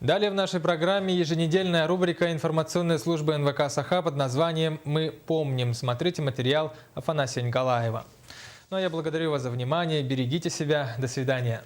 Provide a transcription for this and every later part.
Далее в нашей программе еженедельная рубрика информационной службы НВК Саха под названием «Мы помним». Смотрите материал Афанасия Николаева. Ну а я благодарю вас за внимание. Берегите себя. До свидания.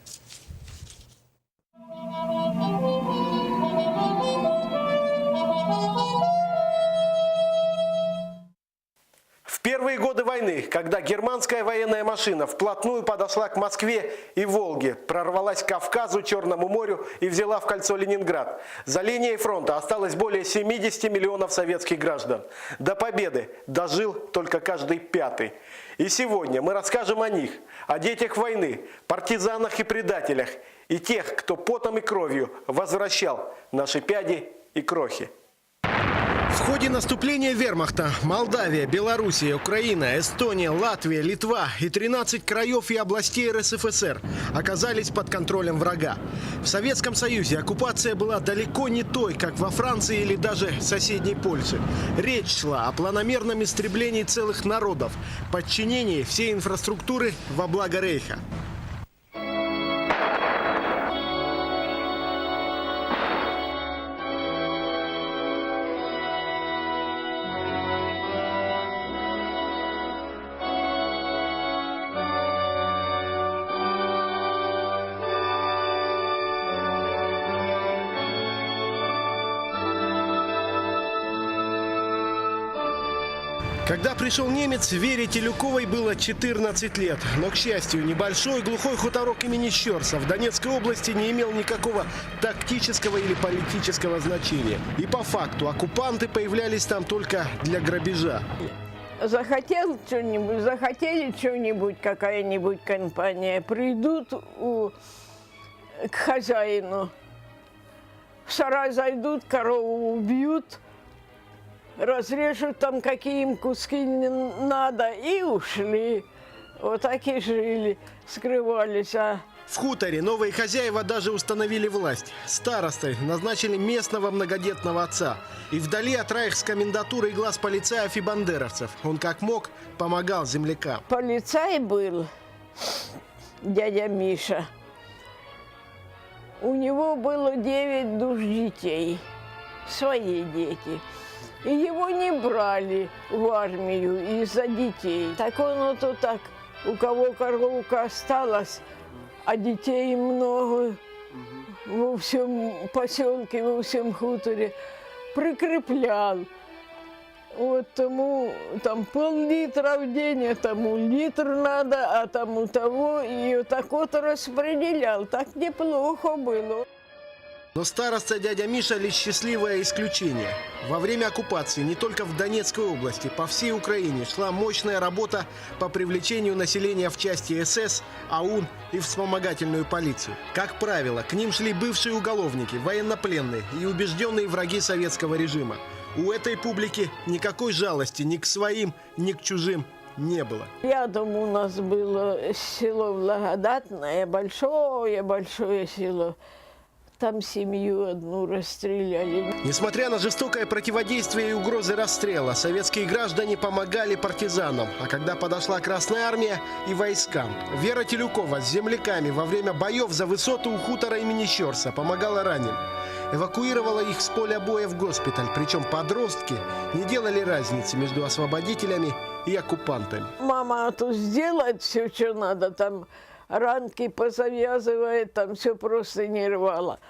В первые годы войны, когда германская военная машина вплотную подошла к Москве и Волге, прорвалась к Кавказу, Черному морю и взяла в кольцо Ленинград, за линией фронта осталось более 70 миллионов советских граждан. До победы дожил только каждый пятый. И сегодня мы расскажем о них, о детях войны, партизанах и предателях, и тех, кто потом и кровью возвращал наши пяди и крохи. В ходе наступления вермахта Молдавия, Белоруссия, Украина, Эстония, Латвия, Литва и 13 краев и областей РСФСР оказались под контролем врага. В Советском Союзе оккупация была далеко не той, как во Франции или даже соседней Польше. Речь шла о планомерном истреблении целых народов, подчинении всей инфраструктуры во благо Рейха. Когда пришел немец, Вере Телюковой было 14 лет. Но, к счастью, небольшой глухой хуторок имени Щерса в Донецкой области не имел никакого тактического или политического значения. И по факту оккупанты появлялись там только для грабежа. Захотел что-нибудь, захотели что-нибудь, какая-нибудь компания, придут к хозяину, в сарай зайдут, корову убьют, разрежут там, какие им куски не надо, и ушли. Вот так и жили, скрывались. В хуторе новые хозяева даже установили власть. Старостой назначили местного многодетного отца. И вдали от райхскомендатуры и глаз полицаев и бандеровцев он как мог помогал землякам. Полицай был дядя Миша. У него было 9 душ детей, свои дети. И его не брали в армию из-за детей. Так он вот так, у кого коровка осталась, а детей много во всем поселке, во всем хуторе, прикреплял. Вот тому там пол-литра в день, а тому литр надо, а тому того. И вот так вот распределял. Так неплохо было. Но староста дядя Миша лишь счастливое исключение. Во время оккупации не только в Донецкой области, по всей Украине шла мощная работа по привлечению населения в части СС, АУН и вспомогательную полицию. Как правило, к ним шли бывшие уголовники, военнопленные и убежденные враги советского режима. У этой публики никакой жалости ни к своим, ни к чужим не было. Рядом у нас было село Благодатное, большое село. Там семью одну расстреляли. Несмотря на жестокое противодействие и угрозы расстрела, советские граждане помогали партизанам. А когда подошла Красная Армия и войскам, Вера Телюкова с земляками во время боев за высоту у хутора имени Щерса помогала раненым. Эвакуировала их с поля боя в госпиталь. Причем подростки не делали разницы между освободителями и оккупантами. Мама тут сделает все, что надо, там ранки позавязывает, там все просто не рвало.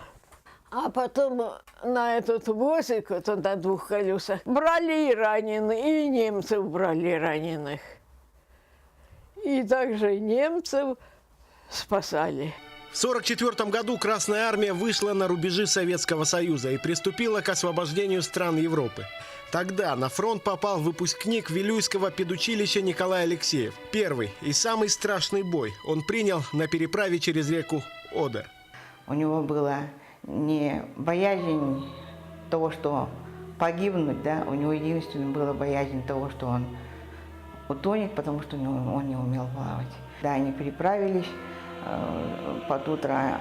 А потом на этот возик, вот на 2 колесах, брали и раненых, и немцев брали раненых. И также немцев спасали. В 1944 году Красная Армия вышла на рубежи Советского Союза и приступила к освобождению стран Европы. Тогда на фронт попал выпускник Вилюйского педучилища Николай Алексеев. Первый и самый страшный бой он принял на переправе через реку Одер. У него была не боязнь того, что погибнуть, да, у него единственное была боязнь того, что он утонет, потому что он не умел плавать. Да, они переправились, под утро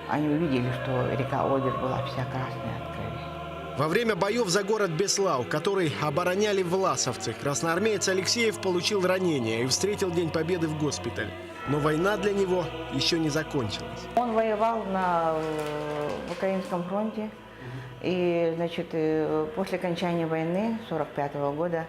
они увидели, что река Одер была вся красная от крови. Во время боев за город Беслау, который обороняли власовцы, красноармеец Алексеев получил ранение и встретил День Победы в госпитале. Но война для него еще не закончилась. Он воевал на Украинском фронте. И, значит, после окончания войны 1945 года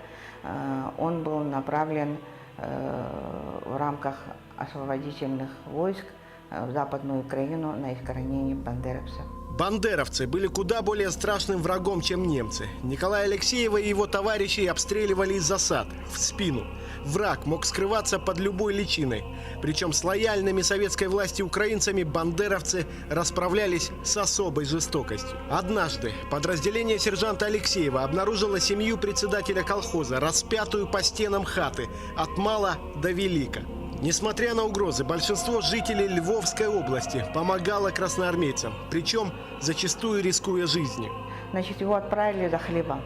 он был направлен в рамках освободительных войск в Западную Украину на искоренение бандеровцев. Бандеровцы были куда более страшным врагом, чем немцы. Николая Алексеева и его товарищей обстреливали из засад, в спину. Враг мог скрываться под любой личиной. Причем с лояльными советской власти украинцами бандеровцы расправлялись с особой жестокостью. Однажды подразделение сержанта Алексеева обнаружило семью председателя колхоза, распятую по стенам хаты, от мала до велика. Несмотря на угрозы, большинство жителей Львовской области помогало красноармейцам, причем зачастую рискуя жизнью. Значит, его отправили за хлебом.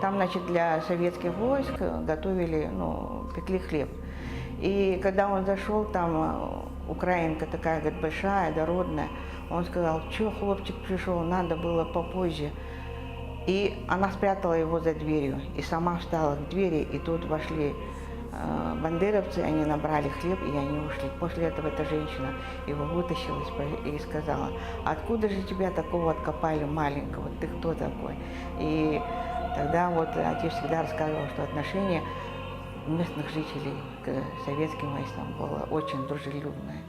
Там, значит, для советских войск готовили, пекли хлеб. И когда он зашел, там украинка такая, говорит, большая, дородная, он сказал, что хлопчик пришел, надо было попозже. И она спрятала его за дверью, и сама встала к двери, и тут вошли бандеровцы, они набрали хлеб, и они ушли. После этого эта женщина его вытащила и сказала, откуда же тебя такого откопали маленького, ты кто такой? И тогда вот отец всегда рассказывал, что отношение местных жителей к советским войскам было очень дружелюбное.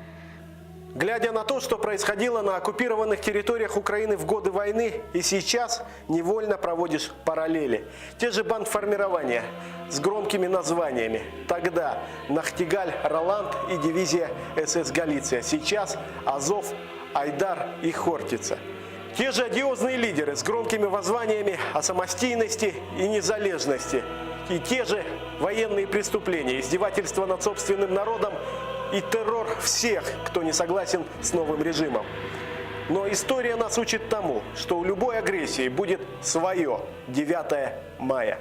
Глядя на то, что происходило на оккупированных территориях Украины в годы войны, и сейчас невольно проводишь параллели. Те же бандформирования с громкими названиями. Тогда Нахтигаль, Роланд и дивизия СС Галиция. Сейчас Азов, Айдар и Хортица. Те же одиозные лидеры с громкими воззваниями о самостийности и незалежности. И те же военные преступления, издевательства над собственным народом и террор всех, кто не согласен с новым режимом. Но история нас учит тому, что у любой агрессии будет свое 9 мая.